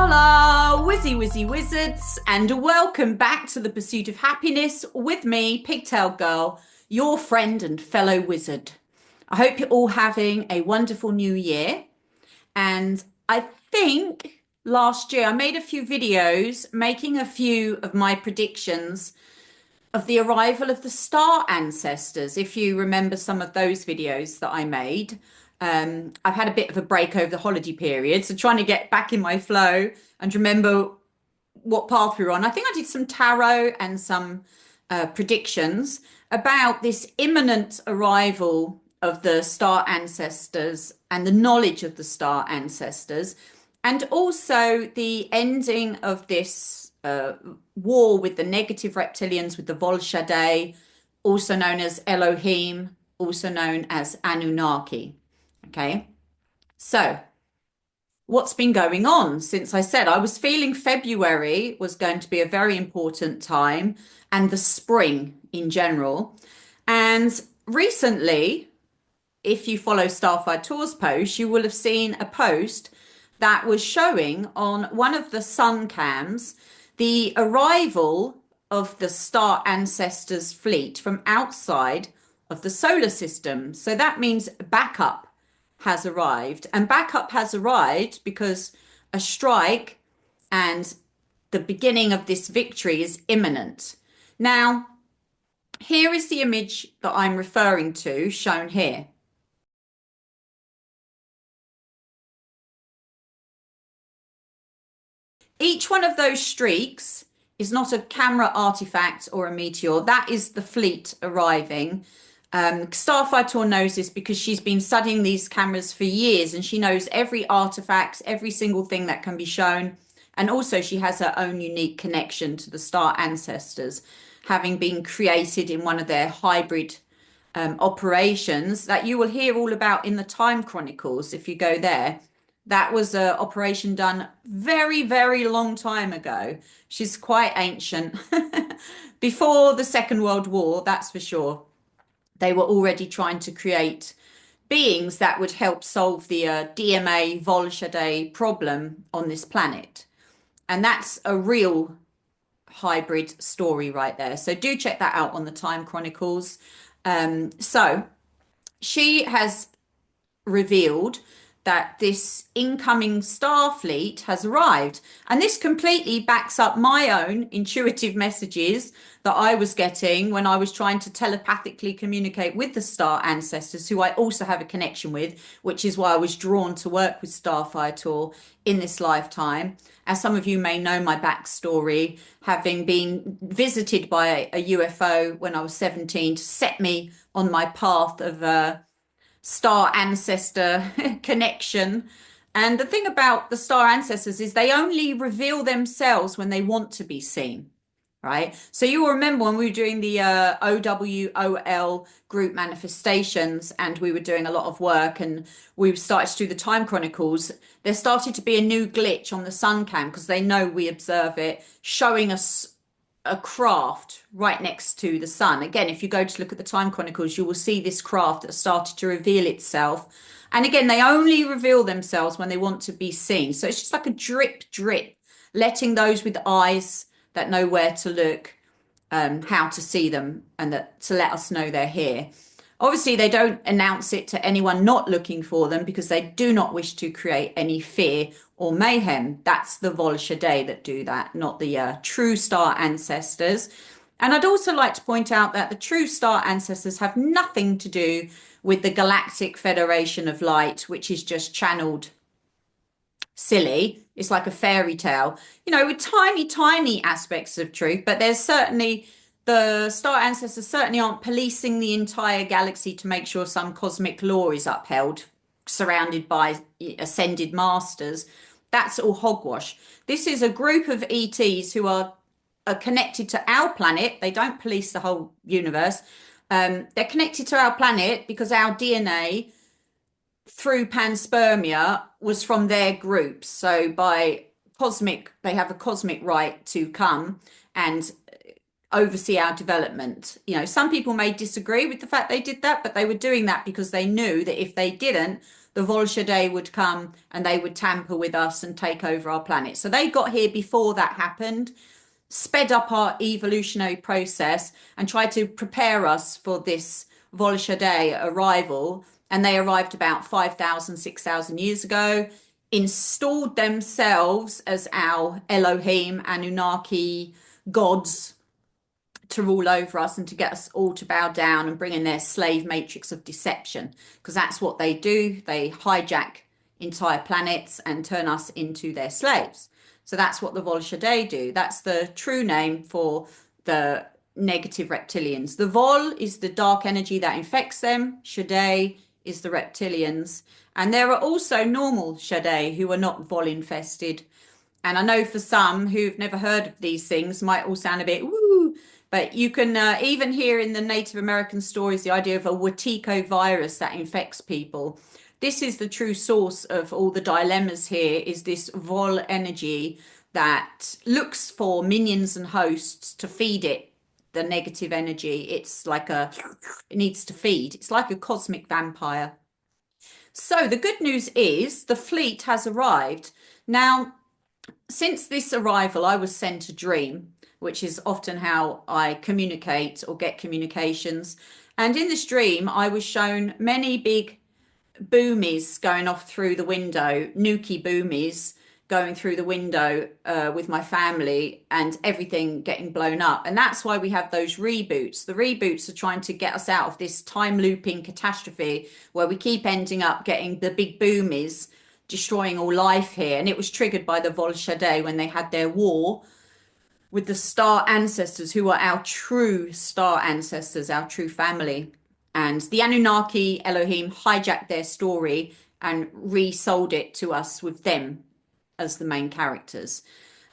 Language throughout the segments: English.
Hola, Wizzy Wizards, and welcome back to the Pursuit of Happiness with me, Pigtail Gurl, your friend and fellow wizard. I hope you're all having a wonderful new year. And I think last year I made a few videos making a few of my predictions of the arrival of the Star Ancestors. If you remember some of those videos that I made, I've had a bit of a break over the holiday period, so trying to get back in my flow and remember what path we were on. I think I did some tarot and some predictions about this imminent arrival of the Star Ancestors and the knowledge of the Star Ancestors, and also the ending of this war with the negative reptilians, with the Volshadei, also known as Elohim, also known as Anunnaki. Okay, so what's been going on since I said I was feeling February was going to be a very important time and the spring in general. And recently, if you follow Starfire Tours posts, you will have seen a post that was showing on one of the sun cams the arrival of the Star Ancestors fleet from outside of the solar system. So that means backup has arrived. And backup has arrived because a strike and the beginning of this victory is imminent. Now, here is the image that I'm referring to, shown here. Each one of those streaks is not a camera artifact or a meteor. That is the fleet arriving. Starfire Tour knows this because she's been studying these cameras for years and she knows every artifact, every single thing that can be shown. And also she has her own unique connection to the Star Ancestors, having been created in one of their hybrid operations that you will hear all about in the Time Chronicles if you go there. That was an operation done very, very long time ago. She's quite ancient. Before the Second World War, that's for sure. They were already trying to create beings that would help solve the DMA Volshadei problem on this planet. And that's a real hybrid story right there. So do check that out on the Time Chronicles. So she has revealed that this incoming Starfleet has arrived. And this completely backs up my own intuitive messages that I was getting when I was trying to telepathically communicate with the Star Ancestors, who I also have a connection with, which is why I was drawn to work with Starfire Tour in this lifetime. As some of you may know my backstory, having been visited by a UFO when I was 17 to set me on my path of Star Ancestor connection. And the thing about the Star Ancestors is they only reveal themselves when they want to be seen, right? So you will remember when we were doing the OWOL group manifestations and we were doing a lot of work and we started to do the Time Chronicles, there started to be a new glitch on the sun cam because they know we observe it, showing us a craft right next to the sun. Again, if you go to look at the Time Chronicles, you will see this craft that started to reveal itself. And again, they only reveal themselves when they want to be seen. So it's just like a drip, letting those with eyes that know where to look, how to see them, and that to let us know they're here. Obviously, they don't announce it to anyone not looking for them because they do not wish to create any fear or mayhem. That's the Volshadei that do that, not the true Star Ancestors. And I'd also like to point out that the true Star Ancestors have nothing to do with the Galactic Federation of Light, which is just channeled silly. It's like a fairy tale, you know, with tiny aspects of truth, but there's certainly the Star Ancestors certainly aren't policing the entire galaxy to make sure some cosmic law is upheld, surrounded by ascended masters. That's all hogwash. This is a group of ETs who are connected to our planet. They don't police the whole universe. They're connected to our planet because our DNA through panspermia was from their groups. So by cosmic, they have a cosmic right to come and oversee our development. You know, some people may disagree with the fact they did that, but they were doing that because they knew that if they didn't, the Volshadei would come and they would tamper with us and take over our planet. So they got here before that happened, sped up our evolutionary process and tried to prepare us for this Volshadei arrival. And they arrived about 5,000, 6,000 years ago, installed themselves as our Elohim, Anunnaki gods to rule over us and to get us all to bow down and bring in their slave matrix of deception, because that's what they do. They hijack entire planets and turn us into their slaves. So that's what the Volshadei do. That's the true name for the negative reptilians. The Vol is the dark energy that infects them. Shadei is the reptilians. And there are also normal Shadei who are not Vol infested. And I know for some who've never heard of these things might all sound a bit woo, but you can even hear in the Native American stories the idea of a Wetiko virus that infects people. This is the true source of all the dilemmas here, is this Vol energy that looks for minions and hosts to feed it the negative energy. It's like it needs to feed. It's like a cosmic vampire. So the good news is the fleet has arrived. Now, since this arrival, I was sent a dream, which is often how I communicate or get communications. And in this dream, I was shown many big boomies going off through the window, nuki boomies going through the window with my family, and everything getting blown up. And that's why we have those reboots. The reboots are trying to get us out of this time looping catastrophe where we keep ending up getting the big boomies destroying all life here. And it was triggered by the Volshadei when they had their war with the Star Ancestors, who are our true Star Ancestors, our true family. And the Anunnaki Elohim hijacked their story and resold it to us with them as the main characters.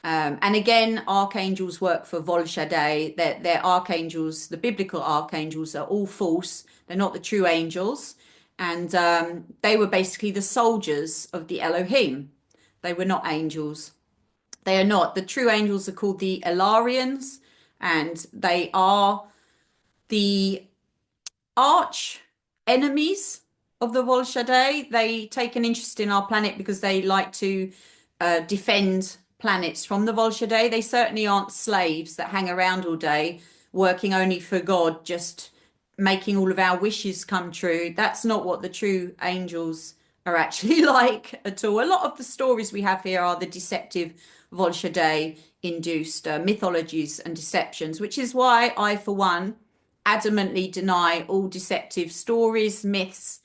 And again, archangels work for Volshadei. They're archangels. The biblical archangels are all false. They're not the true angels. And they were basically the soldiers of the Elohim. They were not angels. They are not. The true angels are called the Ilarians, and they are the arch enemies of the Volshadei. They take an interest in our planet because they like to defend planets from the Volshadei. They certainly aren't slaves that hang around all day working only for God, just making all of our wishes come true. That's not what the true angels are actually like at all. A lot of the stories we have here are the deceptive Volshadei induced mythologies and deceptions, which is why I, for one, adamantly deny all deceptive stories, myths,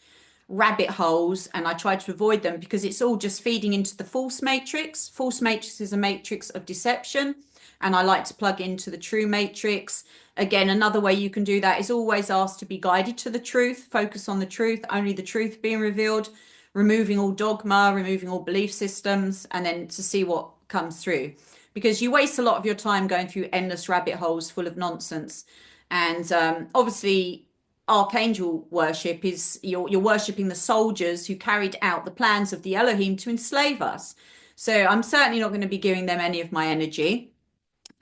rabbit holes, and I try to avoid them because it's all just feeding into the false matrix. False matrix is a matrix of deception, and I like to plug into the true matrix. Again, another way you can do that is always ask to be guided to the truth, focus on the truth, only the truth being revealed, removing all dogma, removing all belief systems, and then to see what comes through. Because you waste a lot of your time going through endless rabbit holes full of nonsense. And obviously, archangel worship is you're worshipping the soldiers who carried out the plans of the Elohim to enslave us. So I'm certainly not going to be giving them any of my energy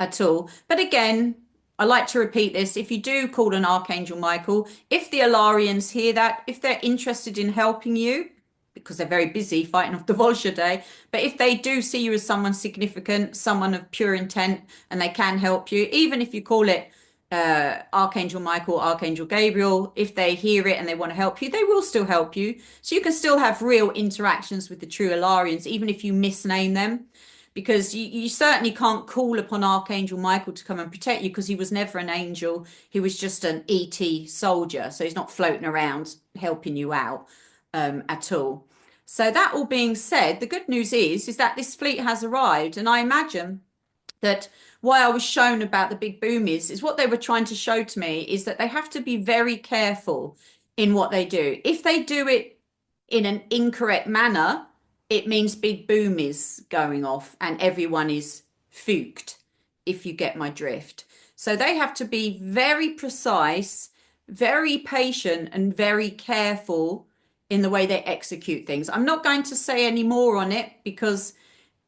at all. But again, I like to repeat this. If you do call an Archangel Michael, if the Ilarians hear that, if they're interested in helping you, because they're very busy fighting off the Volshadei, but if they do see you as someone significant, someone of pure intent, and they can help you, even if you call it Archangel Michael, Archangel Gabriel, if they hear it and they want to help you, they will still help you. So you can still have real interactions with the true Ilarians, even if you misname them, because you certainly can't call upon Archangel Michael to come and protect you because he was never an angel. He was just an ET soldier. So he's not floating around helping you out at all. So that all being said, the good news is that this fleet has arrived, and I imagine that why I was shown about the big boomies is what they were trying to show to me is that they have to be very careful in what they do. If they do it in an incorrect manner, it means big boomies going off and everyone is fooked, if you get my drift. So they have to be very precise, very patient, and very careful in the way they execute things. I'm not going to say any more on it because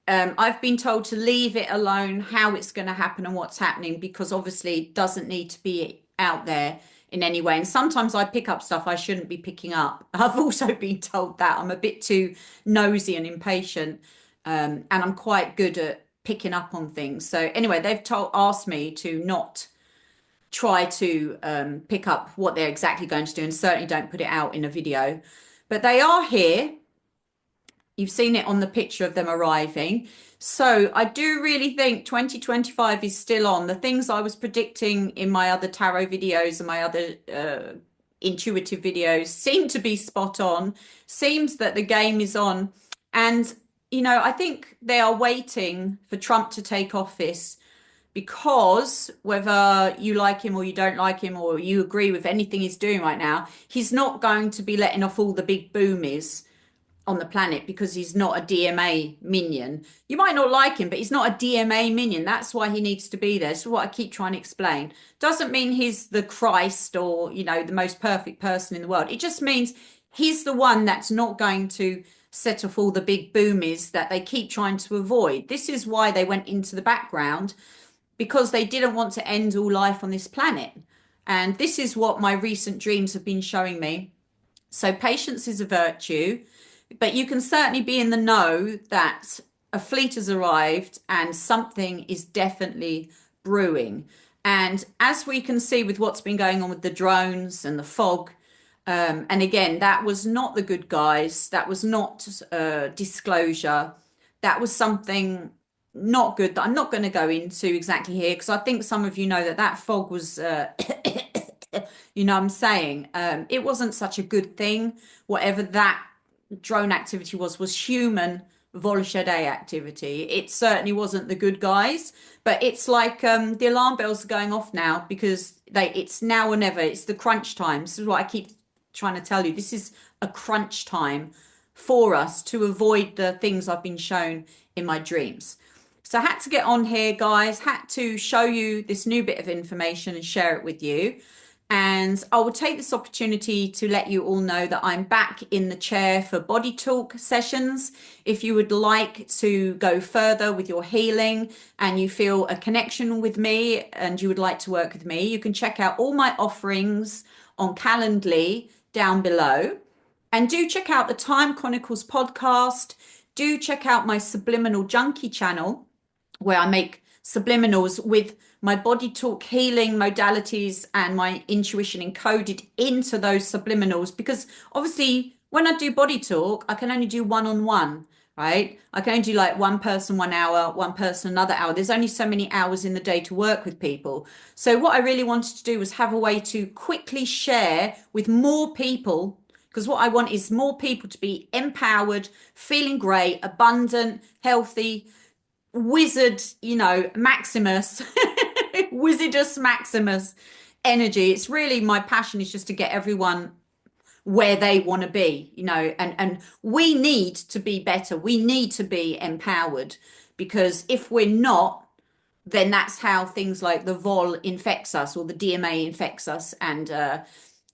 I've been told to leave it alone, how it's going to happen and what's happening, because obviously it doesn't need to be out there in any way. And sometimes I pick up stuff I shouldn't be picking up. I've also been told that I'm a bit too nosy and impatient, and I'm quite good at picking up on things. So anyway, they've asked me to not try to pick up what they're exactly going to do, and certainly don't put it out in a video. But they are here. You've seen it on the picture of them arriving. So I do really think 2025 is still on. The things I was predicting in my other tarot videos and my other intuitive videos seem to be spot on. Seems that the game is on. And, you know, I think they are waiting for Trump to take office, because whether you like him or you don't like him, or you agree with anything he's doing right now, he's not going to be letting off all the big boomies on the planet, because he's not a DMA minion. You might not like him, but he's not a DMA minion. That's why he needs to be there. So what I keep trying to explain doesn't mean he's the Christ or, you know, the most perfect person in the world. It just means he's the one that's not going to set off all the big boomies that they keep trying to avoid. This is why they went into the background, because they didn't want to end all life on this planet. And this is what my recent dreams have been showing me. So patience is a virtue. But you can certainly be in the know that a fleet has arrived and something is definitely brewing. And as we can see with what's been going on with the drones and the fog, and again, that was not the good guys. That was not disclosure. That was something not good that I'm not going to go into exactly here, because I think some of you know that that fog was, you know what I'm saying? It wasn't such a good thing. Whatever that drone activity was human volshade activity. It certainly wasn't the good guys, but it's like the alarm bells are going off now, because it's now or never. It's the crunch time. This is what I keep trying to tell you. This is a crunch time for us to avoid the things I've been shown in my dreams. So I had to get on here, guys, had to show you this new bit of information and share it with you. And I will take this opportunity to let you all know that I'm back in the chair for body talk sessions. If you would like to go further with your healing and you feel a connection with me and you would like to work with me, you can check out all my offerings on Calendly down below. And do check out the Time Chronicles podcast. Do check out my Subliminal Junkie channel, where I make subliminals with my body talk healing modalities and my intuition encoded into those subliminals. Because obviously when I do body talk, I can only do one-on-one, right? I can only do like one person 1 hour, one person another hour. There's only so many hours in the day to work with people. So what I really wanted to do was have a way to quickly share with more people, because what I want is more people to be empowered, feeling great, abundant, healthy, wizard, you know, Maximus, Wizardus Maximus energy. It's really my passion is just to get everyone where they want to be, you know, and we need to be better. We need to be empowered, because if we're not, then that's how things like the vol infects us, or the DMA infects us and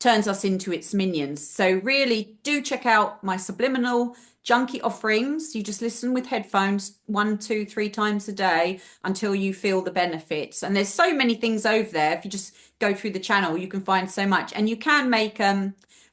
turns us into its minions. So really do check out my subliminal junkie offerings. You just listen with headphones 1, 2, 3 times a day until you feel the benefits. And there's so many things over there. If you just go through the channel, you can find so much. And you can make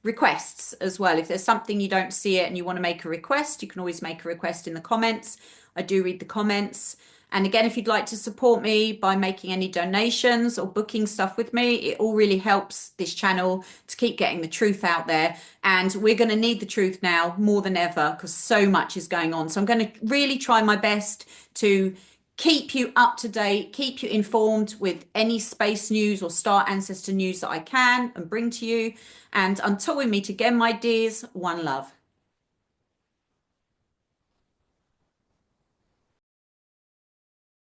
requests as well. If there's something you don't see it and you want to make a request, you can always make a request in the comments. I do read the comments. And again, if you'd like to support me by making any donations or booking stuff with me, it all really helps this channel to keep getting the truth out there. And we're going to need the truth now more than ever, because so much is going on. So I'm going to really try my best to keep you up to date, keep you informed with any space news or Star Ancestor news that I can and bring to you. And until we meet again, my dears, one love.